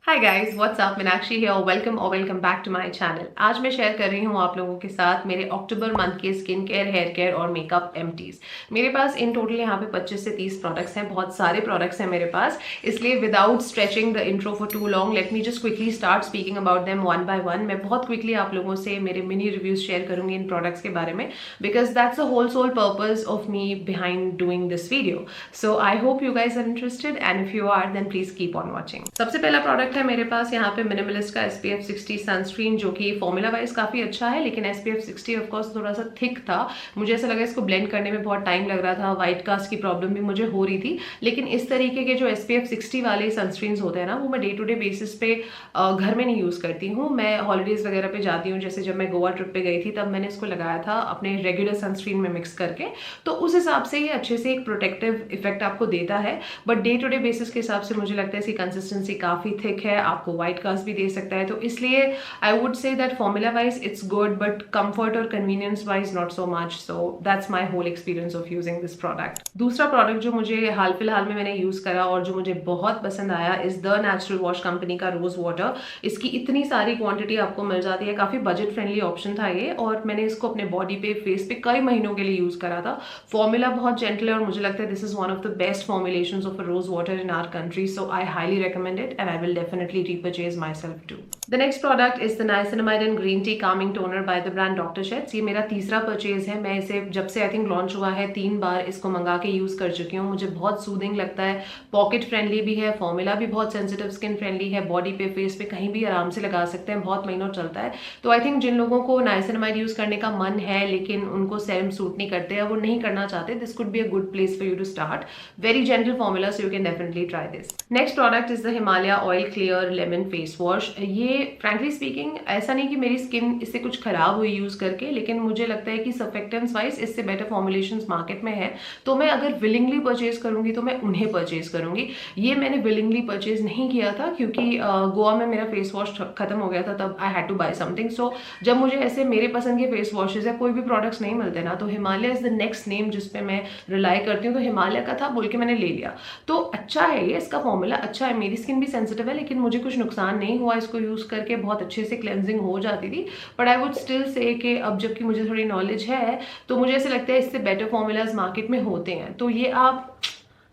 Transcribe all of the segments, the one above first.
हाय guys, what's up. Meenakshi है और welcome back to my channel. आज मैं शेयर कर रही हूँ आप लोगों के साथ मेरे अक्टूबर मंथ के स्किन केयर, हेयर केयर और मेकअप एम्प्टीज। मेरे पास इन टोटल यहाँ पे 25 से 30 प्रोडक्ट्स हैं। बहुत सारे प्रोडक्ट्स हैं मेरे पास, इसलिए without stretching the intro for too long let me just quickly start speaking about them one by one. मैं बहुत क्विकली आप लोगों से मेरे मिनी रिव्यूज शेयर करूंगी इन प्रोडक्ट्स के बारे में, because that's a whole sole purpose of me behind doing this video. So I hope you guys are interested and if you are then please keep on watching. सबसे पहला product है मेरे पास यहाँ पे मिनिमलिस्ट का SPF 60 सनस्क्रीन, जो कि formula wise काफी अच्छा है, लेकिन SPF 60 ऑफ कोर्स थोड़ा सा थिक था। मुझे ऐसा लगा इसको ब्लेंड करने में बहुत टाइम लग रहा था, व्हाइट कास्ट की प्रॉब्लम भी मुझे हो रही थी। लेकिन इस तरीके के जो SPF 60 वाले सनस्क्रीन होते हैं ना, वो मैं डे टू डे बेसिस पे घर में नहीं यूज करती हूँ। मैं हॉलीडेज वगैरह पे जाती हूँ, जैसे जब मैं गोवा ट्रिप पे गई थी तब मैंने इसको लगाया था अपने रेगुलर सनस्क्रीन में मिक्स करके। तो उस हिसाब से ये अच्छे से एक प्रोटेक्टिव इफेक्ट आपको देता है, but day to day basis के हिसाब से मुझे लगता है इसकी कंसिस्टेंसी काफी थिक है, आपको व्हाइट कास्ट भी दे सकता है। तो इसलिए I would say that formula wise it's good, but comfort और convenience wise not so much. So that's my whole experience of using this product. दूसरा प्रोडक्ट जो मुझे हाल फिलहाल में मैंने यूज करा और जो मुझे बहुत पसंद आया is the natural wash company का रोज वाटर। इसकी इतनी सारी क्वांटिटी आपको मिल जाती है, काफी बजट फ्रेंडली ऑप्शन था ये, और मैंने इसको अपने बॉडी पे, फेस पे कई महीनों के लिए यूज करा था। फॉर्मूला बहुत जेंटल है और मुझे लगता है this is one of the best formulations of a rose water in our country, so I highly recommend it and I will definitely repurchase myself too. The next product is the niacinamide and green tea calming toner by the brand Dr. Sheth's। ये मेरा तीसरा purchase है। मैं इसे जब से I think launch हुआ है 3 बार इसको मंगा के यूज कर चुकी हूँ। मुझे बहुत सूदिंग लगता है, पॉकेट फ्रेंडली भी है, फॉर्मूला भी बहुत सेंसिटिव स्किन फ्रेंडली है, बॉडी पे, फेस पे कहीं भी आराम से लगा सकते हैं, बहुत महीनों चलता है। तो आई थिंक जिन लोगों को नाइसिनामाइड यूज करने का मन है लेकिन उनको सेरम सूट नहीं करते या वो नहीं करना चाहते, this could be a good place for you to start. Very gentle formula, so you can definitely try this. Next product is the Himalaya oil clear lemon face wash. ये फ्रैंकली स्पीकिंग ऐसा नहीं कि मेरी स्किन इससे कुछ खराब हुई use करके, लेकिन मुझे लगता है कि सर्फेक्टेंट्स वाइज इससे बेटर फॉर्मुलेशंस मार्केट में है। तो मैं अगर विलिंगली परचेज करूंगी तो मैं उन्हें परचेज करूंगी। ये मैंने विलिंगली परचेज नहीं किया था क्योंकि गोवा में मेरा फेस वॉश खत्म हो गया था, तब I had to buy something. So जब मुझे ऐसे मेरे पसंद के फेस वॉशेज या कोई भी प्रोडक्ट्स नहीं मिलते ना, तो Himalaya is the next name जिसपे मैं रिलाई करती हूँ। तो हिमालय का था बोल के मैंने ले लिया। तो अच्छा है ये, इसका फॉर्मूला अच्छा है। मेरी स्किन भी सेंसिटिव है लेकिन मुझे कुछ नुकसान नहीं हुआ इसको यूज करके, बहुत अच्छे से क्लेंजिंग हो जाती थी। But I would still say कि अब जबकि मुझे थोड़ी नॉलेज है तो मुझे ऐसे लगता है इससे बेटर फॉर्मूलाज मार्केट में होते हैं। तो ये आप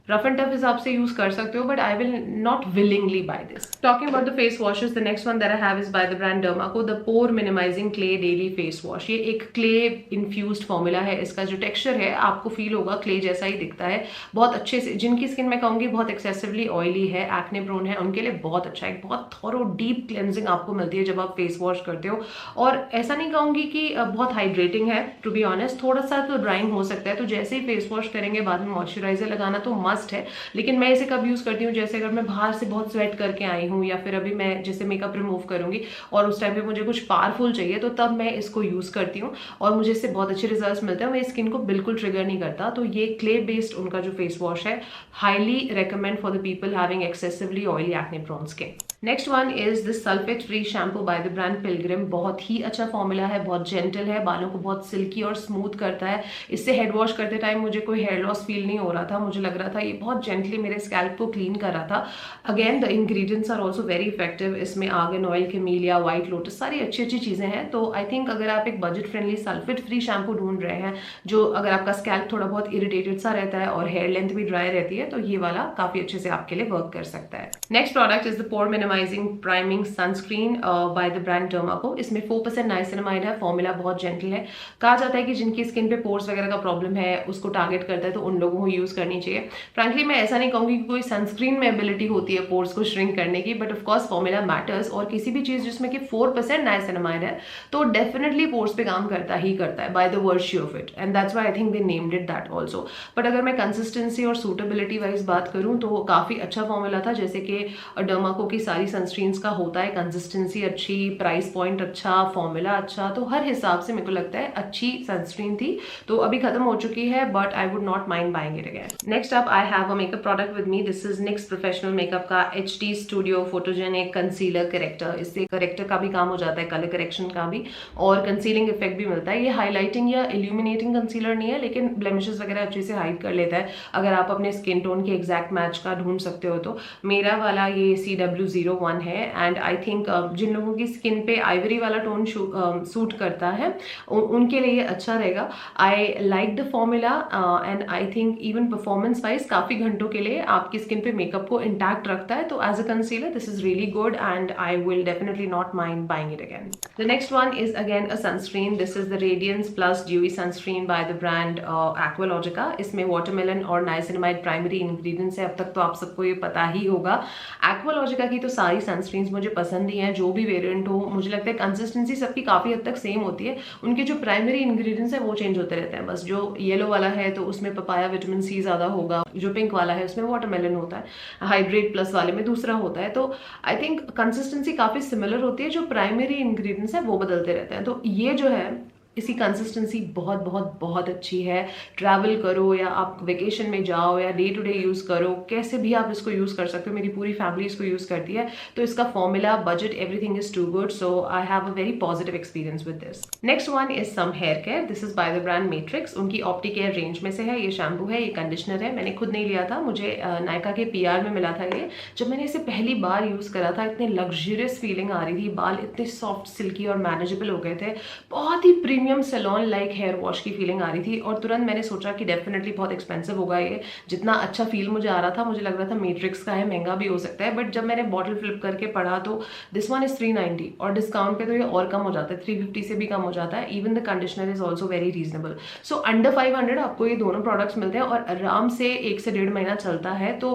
रफ एंड टफ हिसाब से यूज कर सकते हो, but I will not willingly buy this. Talking about the face washes, the next one that I have is by the brand Dermaco, the pore minimising clay daily face wash. ये एक clay infused formula है। इसका जो texture है आपको feel होगा clay जैसा ही दिखता है। बहुत अच्छे से, जिनकी स्किन मैं कहूंगी बहुत एक्सेसिवली ऑयली है, एक्ने प्रोन है, उनके लिए बहुत अच्छा है। बहुत थॉरो डीप क्लेंजिंग आपको मिलती है जब आप फेस वॉश करते हो। और ऐसा नहीं कहूंगी कि बहुत हाइड्रेटिंग है, टू बी ऑनेस्ट थोड़ा सा तो ड्राइंग हो सकता है। तो जैसे ही फेस वॉश करेंगे बाद में मॉइस्चराइजर लगाना तो मस्ट है। लेकिन मैं इसे कब यूज करती हूँ, जैसे अगर मैं बाहर से बहुत स्वेट करके आई हूँ या फिर अभी मैं जैसे मेकअप रिमूव करूंगी और उस टाइम पे मुझे कुछ पावरफुल चाहिए, तो तब मैं इसको यूज करती हूँ और मुझे इससे बहुत अच्छे रिजल्ट्स मिलते हैं। मेरी स्किन को बिल्कुल ट्रिगर नहीं करता। तो ये क्ले बेस्ड उनका जो फेस वॉश है, highly recommend for the people having excessively oily acne prone skin. Next one is this sulphate free shampoo by the brand Pilgrim. बहुत ही अच्छा फॉर्मूला है, बहुत जेंटल है, बालों को बहुत सिल्की और स्मूथ करता है। इससे हेड वॉश करते टाइम मुझे कोई हेयर लॉस फील नहीं हो रहा था। मुझे लग रहा था ये बहुत जेंटली मेरे स्कैल्प को क्लीन कर रहा था। Again the ingredients are also very effective. इसमें argan oil, camellia, white lotus, सारी अच्छी अच्छी चीजें हैं। तो आई थिंक अगर आप एक budget friendly sulphate free shampoo ढूंढ रहे हैं, जो अगर आपका स्कैल्प थोड़ा बहुत इरिटेटेड सा रहता है और हेयर लेंथ भी ड्राई रहती है, तो ये वाला काफी अच्छे से आपके लिए वर्क कर सकता है। Next product is the pore minimising prime sunscreen by the brand Dermaco. इसमें 4% नाइसिनामाइड है, फॉर्मूला बहुत जेंटल है। कहा जाता है कि जिनकी स्किन पे पोर्स वगैरह का प्रॉब्लम है उसको टारगेट करता है, तो उन लोगों को यूज करनी चाहिए। फ्रैंकली मैं ऐसा नहीं कहूंगी कि कोई सनस्क्रीन में एबिलिटी होती है पोर्स को श्रिंक करने की, but of course formula matters. और किसी भी चीज जिसमें कि 4% नाइसिनामाइड है तो डेफिनेटली पोर्स पे काम करता ही करता है, by the virtue of it, and that's why I think they named it that also. But अगर मैं कंसिस्टेंसी और सूटेबिलिटी वाइज बात करूं तो काफी अच्छा फॉर्मूला था। जैसे कि डर्माको की सारी सनस्क्रीन्स का होता है, कंसिस्टेंसी अच्छी, प्राइस पॉइंट अच्छा, फॉर्मूला अच्छा, तो हर हिसाब से मेरे को लगता है अच्छी सनस्क्रीन थी। तो अभी खत्म हो चुकी है, but I would not mind buying it again. Next up I have a makeup product with me. This is NYX professional makeup का HD studio photogenic concealer character. इससे करेक्टर का भी काम हो जाता है, कलर करेक्शन का भी, और कंसीलिंग इफेक्ट भी मिलता है। ये हाईलाइटिंग या इल्यूमिनेटिंग कंसीलर नहीं है, लेकिन ब्लेमिशेस वगैरह अच्छे से हाइड कर लेता है अगर आप अपने स्किन टोन के एग्जैक्ट मैच का ढूंढ सकते हो। तो मेरा वाला ये CW0 01 है एंड आई थिंक जिन लोगों की स्किन पे आइवरी वाला टोन सूट करता है उनके लिए अच्छा रहेगा. I like the formula and I think even performance wise काफ़ी घंटों के लिए आपकी स्किन पे मेकअप को इंटैक्ट रखता है. तो as a concealer this is really good and I will definitely not mind buying it again. The next one is again a sunscreen. This is the radiance plus dewy sunscreen by the brand Aqualogica. इसमें watermelon और niacinamide primary ingredients है. अब तक तो आप सबको ये पता ही होगा. एक्वालॉजिका की तो सारी सनस्क्रीन्स मुझे पसंद ही हैं, जो भी वेरिएंट हो. मुझे लगता है कंसिस्टेंसी सबकी काफ़ी हद तक सेम होती है. उनके जो प्राइमरी इंग्रेडिएंट्स है वो चेंज होते रहते हैं. बस जो येलो वाला है तो उसमें पपाया विटामिन सी ज़्यादा होगा, जो पिंक वाला है उसमें वाटरमेलन होता है, हाइड्रेट प्लस वाले में दूसरा होता है. तो आई थिंक कंसिस्टेंसी काफ़ी सिमिलर होती है. जो प्राइमरी इंग्रेडिएंट्स है वो बदलते रहते हैं. तो ये जो है इसकी कंसिस्टेंसी बहुत बहुत बहुत अच्छी है. ट्रैवल करो या आप वेकेशन में जाओ या डे टू डे यूज़ करो, कैसे भी आप इसको यूज़ कर सकते हो. मेरी पूरी फैमिली इसको यूज़ करती है. तो इसका formula, budget, everything is too good. So I have a very positive experience with this. Next one is some hair care. This is by the brand Matrix. उनकी ऑप्टिकेयर रेंज में से है. ये शैम्पू है, ये कंडीशनर है. मैंने खुद नहीं लिया था, मुझे नायका के PR में मिला था ये. जब मैंने इसे पहली बार यूज़ करा था इतने लग्जरियस फीलिंग आ रही थी. बाल इतने सॉफ्ट, सिल्की और मैनेजेबल हो गए थे. बहुत ही premium salon like hair wash की फीलिंग आ रही थी. और तुरंत मैंने सोचा कि डेफिनेटली बहुत एक्सपेंसिव होगा ये. जितना अच्छा फील मुझे आ रहा था, मुझे लग रहा था मैट्रिक्स का है, महंगा भी हो सकता है. बट जब मैंने बॉटल फ्लिप करके पढ़ा तो दिस वन इज 390 और डिस्काउंट पे तो ये और कम हो जाता है, 350 से भी कम हो जाता है. Even the conditioner is also very reasonable. So under 500 आपको ये दोनों प्रोडक्ट्स मिलते हैं और आराम से 1 से 1.5 महीना चलता है. तो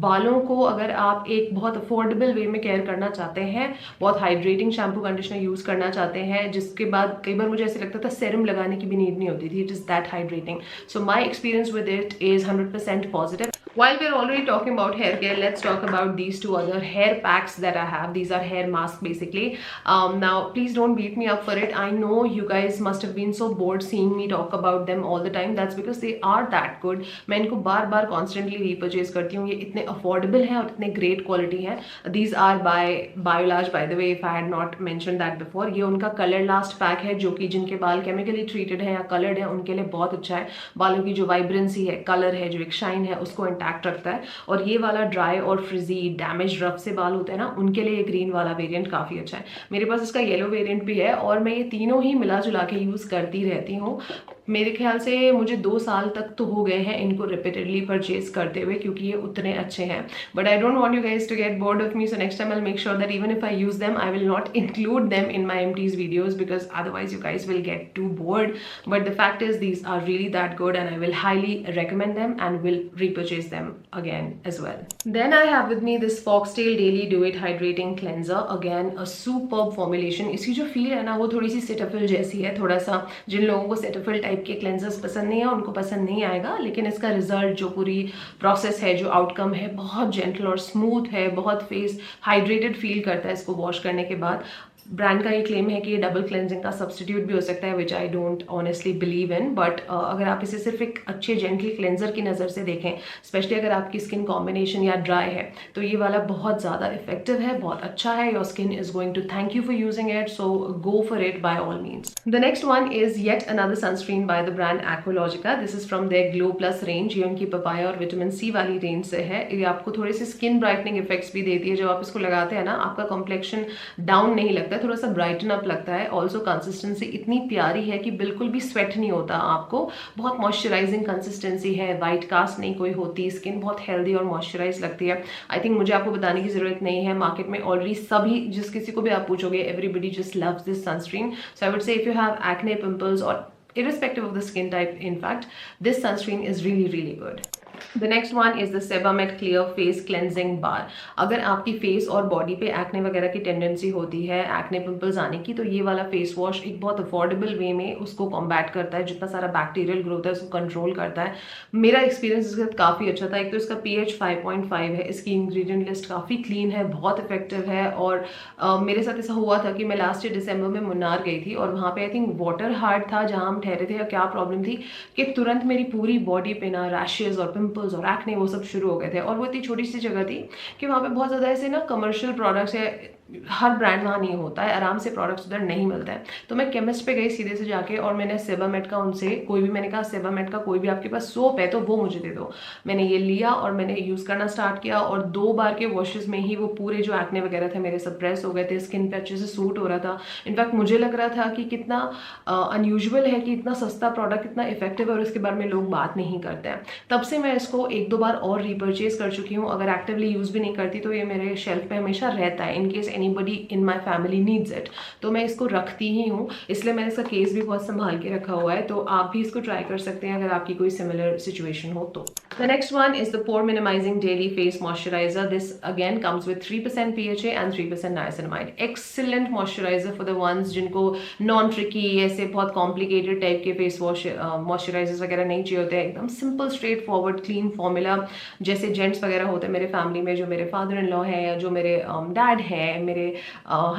बालों को अगर आप एक बहुत अफोर्डेबल वे में केयर करना चाहते हैं, बहुत हाइड्रेटिंग शैम्पू कंडीशनर यूज करना चाहते हैं, जिसके बाद कई बार मुझे ऐसे लगता था सेरम लगाने की भी नीड नहीं होती थी. It is that hydrating. So my experience with it is 100% positive. While we're already talking about hair care, let's talk about these two other hair packs that I have. These are hair masks basically. Now please don't beat me up for it. I know you guys must have been so bored seeing me talk about them all the time. That's because they are that good. मैं इनको बार बार constantly repurchase करती हूँ. ये इतने affordable हैं और इतने great quality हैं. These are by Biolage, by the way, if I had not mentioned that before. ये उनका color last pack है, जो कि जिनके बाल chemically treated है या colored है उनके लिए बहुत अच्छा है. बालों की जो vibrancy है, color है, जो एक shine है, उसको इंटैक्ट रखता है. और ये वाला ड्राई और फ्रिजी डैमेज रफ से बाल होते हैं ना, उनके लिए ये ग्रीन वाला वेरिएंट काफ़ी अच्छा है. मेरे पास इसका येलो वेरिएंट भी है और मैं ये तीनों ही मिला जुला के यूज़ करती रहती हूँ. मेरे ख्याल से मुझे 2 साल तक तो हो गए हैं इनको रिपीटेडली परचेज करते हुए, क्योंकि ये उतने अच्छे हैं. But I don't want you guys to get bored of me. So next time I will make sure that even if I use them I will not include them in my MT's videos, because otherwise you guys will get too bored. But the fact is these are really that good and I will highly recommend them and will repurchase them again as well. Then I have with me this Foxtail Daily Do It Hydrating Cleanser. Again a superb formulation. इसकी जो feel है ना वो थोड़ी सी Cetaphil जैसी है. थोड़ा सा जिन लोगों को सेटाफिल टाइप के क्लेंजर्स पसंद नहीं है उनको पसंद नहीं आएगा, लेकिन इसका रिजल्ट, जो पूरी प्रोसेस है, जो आउटकम है, बहुत जेंटल और स्मूथ है. बहुत फेस हाइड्रेटेड फील करता है इसको वॉश करने के बाद. ब्रांड का ये क्लेम है कि ये डबल क्लेंजिंग का सब्सटीट्यूट भी हो सकता है, which I don't honestly believe in. But अगर आप इसे सिर्फ एक अच्छे जेंटल क्लेंजर की नज़र से देखें, स्पेशली अगर आपकी स्किन कॉम्बिनेशन या ड्राई है, तो ये वाला बहुत ज़्यादा इफेक्टिव है, बहुत अच्छा है. Your skin is going to thank you for using it, so go for it by all means. The next one is yet another sunscreen by the brand Aqualogica. This is from their glow plus range. ये उनकी papaya और vitamin C वाली range से है. ये आपको थोड़े से स्किन ब्राइटनिंग इफेक्ट्स भी देती है. जब आप इसको लगाते हैं ना, आपका कॉम्प्लेक्शन डाउन नहीं लगता है, थोड़ा सा ब्राइटन अप लगता है. ऑल्सो कंसिस्टेंसी इतनी प्यारी है कि बिल्कुल भी स्वेट नहीं होता आपको. बहुत मॉइस्चराइजिंग कंसिस्टेंसी है, वाइट कास्ट नहीं कोई होती. स्किन बहुत हेल्दी और मॉइस्चराइज लगती है. आई थिंक मुझे आपको बताने की जरूरत नहीं है, मार्केट में ऑलरेडी सभी, जिस किसी को भी आप पूछोगे, everybody just loves this sunscreen. So I would से if you have acne, pimples और irrespective of the skin type, in fact, this sunscreen is really really good. The next one is the Sebamed Clear Face Cleansing Bar. अगर आपकी face और body पे acne वगैरह की tendency होती है, acne pimples आने की, तो ये वाला फेस वॉश एक बहुत अफोर्डेबल वे में उसको कॉम्बैट करता है. जितना सारा बैक्टीरियल ग्रोथ है उसको कंट्रोल करता है. मेरा एक्सपीरियंस इसके साथ काफ़ी अच्छा था. एक तो इसका pH 5.5 है, इसकी इंग्रेडिएंट लिस्ट काफ़ी क्लीन है, बहुत इफेक्टिव है. और मेरे साथ ऐसा हुआ था कि मैं लास्ट ईयर दिसंबर में मुन्नार गई थी और वहाँ पे आई थिंक वाटर हार्ड था जहाँ हम ठहरे थे. और क्या प्रॉब्लम थी कि तुरंत मेरी पूरी बॉडी पे ना रैशेज और पिंपल्स और एक्ने वो सब शुरू हो गए थे. और वो इतनी छोटी सी जगह थी कि वहाँ पे बहुत ज़्यादा ऐसे ना कमर्शियल प्रोडक्ट्स है, हर ब्रांड वहाँ नहीं होता है, आराम से प्रोडक्ट्स उधर नहीं मिलते हैं। तो मैं केमिस्ट पे गई सीधे से जाके और मैंने सेबामेट का उनसे कोई भी, मैंने कहा सेबामेट का कोई भी आपके पास सोप है तो वो मुझे दे दो। मैंने ये लिया और मैंने यूज़ करना स्टार्ट किया और 2 बार के वॉशेस में ही वो पूरे जो एक्ने वगैरह थे मेरे सप्रेस हो गए थे, स्किन पे अच्छे से सूट हो रहा था। इनफैक्ट मुझे लग रहा था कि कितना अनयूजुअल है कि इतना सस्ता प्रोडक्ट इतना इफेक्टिव है और इसके बारे में लोग बात नहीं करते हैं। तब से मैं इसको 1-2 बार और रीपर्चेज कर चुकी हूँ। अगर एक्टिवली यूज़ भी नहीं करती तो ये मेरे शेल्फ पे हमेशा रहता है, in case anybody in my family needs it. तो मैं इसको रखती ही हूँ, इसलिए मैंने इसका केस भी बहुत संभाल के रखा हुआ है। तो आप भी इसको ट्राई कर सकते हैं अगर आपकी कोई सिमिलर सिचुएशन हो तो। The next one is the pore minimizing daily face moisturizer. This again comes with 3% PHA and 3% niacinamide. Excellent moisturizer for the ones जिनको non tricky ऐसे बहुत complicated type के face wash moisturizers वगैरह नहीं चाहिए होते हैं। एकदम simple straight forward clean formula जैसे जेंट्स वगैरह होते हैं मेरे फैमिली में, जो मेरे फादर इन लॉ है या जो मेरे डैड है, मेरे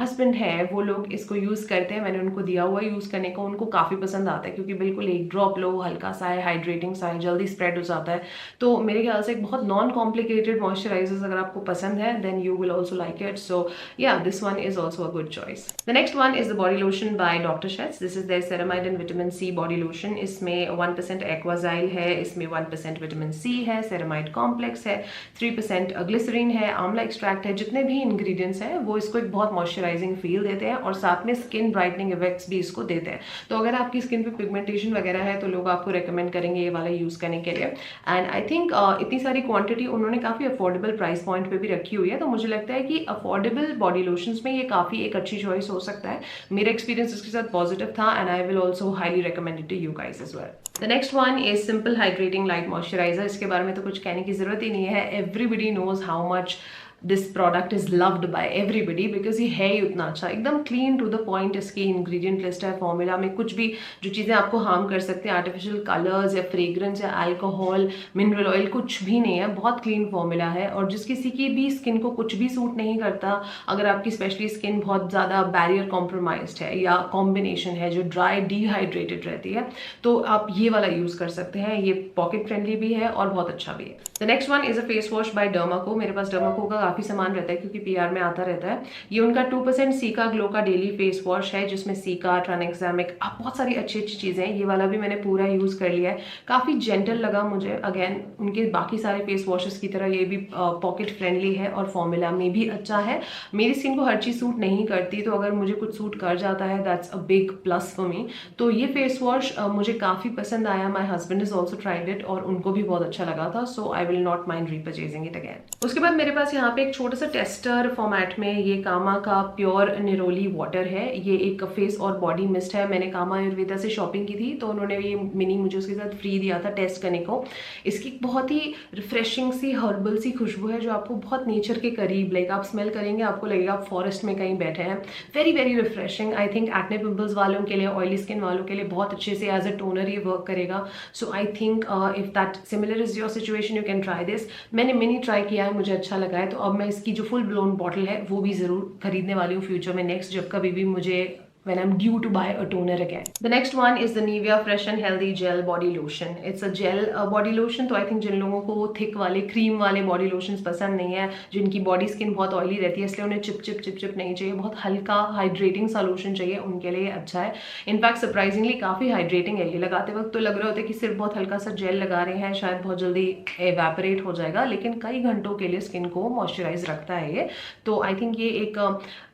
हस्बैंड है, वो लोग इसको यूज़ करते हैं। मैंने उनको दिया हुआ यूज़ करने को, उनको काफ़ी पसंद आता है क्योंकि बिल्कुल एक ड्रॉप लो, हल्का सा है, हाइड्रेटिंग सा है, जल्दी स्प्रेड हो जाता है। तो मेरे ख्याल से एक बहुत नॉन कॉम्प्लिकेटेड मॉइस्चराइजर्स अगर आपको पसंद है then you will also like it. So yeah this one is also a good choice. The next one is the body lotion by doctor Sheth's. This is their ceramide and vitamin C body lotion. इसमें 1% एक्वाजाइल है, इसमें 1% vitamin C है, ceramide complex है, 3% glycerine है, आंवला extract है। जितने भी इंग्रेडिएंट्स हैं वो इसको एक बहुत मॉइस्चराइजिंग फील देते हैं और साथ में स्किन ब्राइटनिंग इफेक्ट्स भी इसको देते हैं। तो अगर आपकी स्किन पे पिगमेंटेशन वगैरह है तो लोग आपको रेकमेंड करेंगे ये वाला यूज करने के लिए। एंड आई थिंक इतनी सारी क्वांटिटी उन्होंने काफ़ी अफोर्डेबल प्राइस पॉइंट पे भी रखी हुई है, तो मुझे लगता है कि अफोर्डेबल बॉडी लोशंस में ये काफ़ी एक अच्छी चॉइस हो सकता है। मेरा एक्सपीरियंस इसके साथ पॉजिटिव था and I will also highly recommend it to you guys as well. The next one is Simple hydrating light moisturiser. इसके बारे में तो कुछ कहने की जरूरत ही नहीं है। Everybody knows how much this product is loved by everybody because ये है ही उतना अच्छा, एकदम क्लीन टू द पॉइंट। इसकी इंग्रेडिएंट लिस्ट है, फॉर्मूला में कुछ भी जो चीज़ें आपको हार्म कर सकते हैं, आर्टिफिशियल कलर्स या फ्रेग्रेंस या अल्कोहल, मिनरल ऑयल, कुछ भी नहीं है। बहुत क्लीन फॉर्मूला है और जिस किसी की भी स्किन को कुछ भी सूट नहीं करता, अगर आपकी स्पेशली स्किन बहुत ज़्यादा बैरियर कॉम्प्रोमाइज्ड है या कॉम्बिनेशन है जो ड्राई डिहाइड्रेटेड रहती है, तो आप ये वाला यूज़ कर सकते हैं। ये पॉकेट फ्रेंडली भी है और बहुत अच्छा भी है। The next one is a face wash by Dermaco. मेरे पास डर्माको का काफ़ी सामान रहता है क्योंकि पीआर में आता रहता है। ये उनका 2% सीका ग्लो का डेली फेस वॉश है जिसमें सीका, ट्रानेक्सामिक, अब बहुत सारी अच्छी अच्छी चीज़ें हैं। ये वाला भी मैंने पूरा यूज़ कर लिया है, काफ़ी जेंटल लगा मुझे। अगेन उनके बाकी सारे फेस वॉशेस की तरह ये भी पॉकेट फ्रेंडली है और फॉर्मूला में भी अच्छा है। मेरी स्किन को हर चीज़ सूट नहीं करती, तो अगर मुझे कुछ सूट कर जाता है that's a big plus for me. तो ये फेस वॉश मुझे काफ़ी पसंद आया। My husband is also tried it और उनको भी बहुत अच्छा लगा था। So I will not mind repurchasing it again. उसके बाद मेरे पास यहाँ पे एक छोटा सा टेस्टर फॉर्मेट में ये कामा का प्योर निरोली वाटर है। ये एक फेस और बॉडी मिस्ट है। मैंने कामा आयुर्वेदा से शॉपिंग की थी तो उन्होंने ये मिनी मुझे उसके साथ फ्री दिया था टेस्ट करने को। इसकी बहुत ही रिफ्रेशिंग सी हर्बल सी खुशबू है जो आपको बहुत नेचर के करीब, लाइक आप स्मेल करेंगे आपको लगेगा आप फॉरेस्ट में कहीं बैठे हैं। Very very refreshing. I think acne pimples वालों के लिए, ऑयली स्किन वालों के लिए बहुत अच्छे से एज अ टोनर ये वर्क करेगा। So I think if that similar is your situation you can try this. मैंने मिनी ट्राई किया है, मुझे अच्छा लगा है। तो अब मैं इसकी जो फुल ब्लोन बॉटल है वो भी जरूर खरीदने वाली हूँ फ्यूचर में, नेक्स्ट जब कभी भी मुझे when I'm due to buy a toner again. The next one is the Nivea Fresh and Healthy Gel Body Lotion. It's a gel body lotion. तो I think जिन लोगों को थिक वाले क्रीम वाले बॉडी लोशंस पसंद नहीं है, जिनकी body skin बहुत ऑयली रहती है इसलिए उन्हें चिप चिप नहीं चाहिए, बहुत हल्का हाइड्रेटिंग सा लोशन चाहिए, उनके लिए अच्छा है। इनफैक्ट सरप्राइजिंगली काफ़ी हाइड्रेटिंग है। ये लगाते वक्त तो लग रहा होता है कि सिर्फ बहुत हल्का सा जेल लगा रहे हैं, शायद बहुत जल्दी एवेपोरेट हो जाएगा, लेकिन कई घंटों के लिए स्किन को मॉइस्चराइज रखता है ये। तो आई थिंक ये एक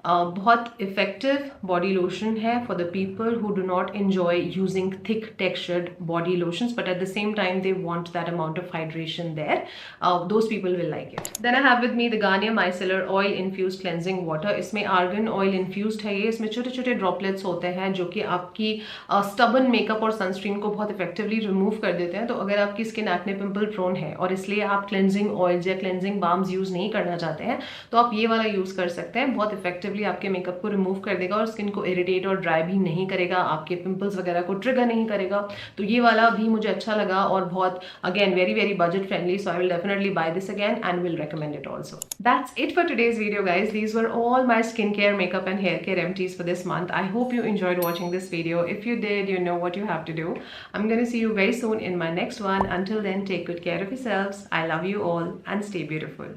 बहुत इफेक्टिव बॉडी लोशन है for the people who do not enjoy using thick textured body lotions but at the same time they want that amount of hydration there, those people will like it. Then I have with me the Garnier micellar oil infused cleansing water. इसमें argan oil infused है ये। इसमें छोटे छोटे droplets होते हैं जो कि आपकी स्टबन मेकअप और सनस्क्रीन को बहुत इफेक्टिवली रिमूव कर देते हैं। तो अगर आपकी स्किन एक्ने पिंपल प्रोन है और इसलिए आप क्लेंजिंग ऑयल या क्लेंजिंग बाम्स यूज नहीं करना चाहते हैं तो आप ये वाला यूज कर सकते हैं। बहुत इफेक्टिवली आपके मेकअप को रिमूव कर देगा और स्किन को इरिटेट और ड्राई भी नहीं करेगा, आपके पिंपल्स वगैरह को ट्रिगर नहीं करेगा। तो ये वाला भी मुझे अच्छा लगा और बहुत again very very budget friendly. So I will definitely buy this again and will recommend it also. That's it for today's video guys. These were all my skincare, makeup and hair care empties for this month. I hope you enjoyed watching this video. If you did, you know what you have to do. I'm gonna see you very soon in my next one. Until then, take good care of yourselves. I love you all and stay beautiful.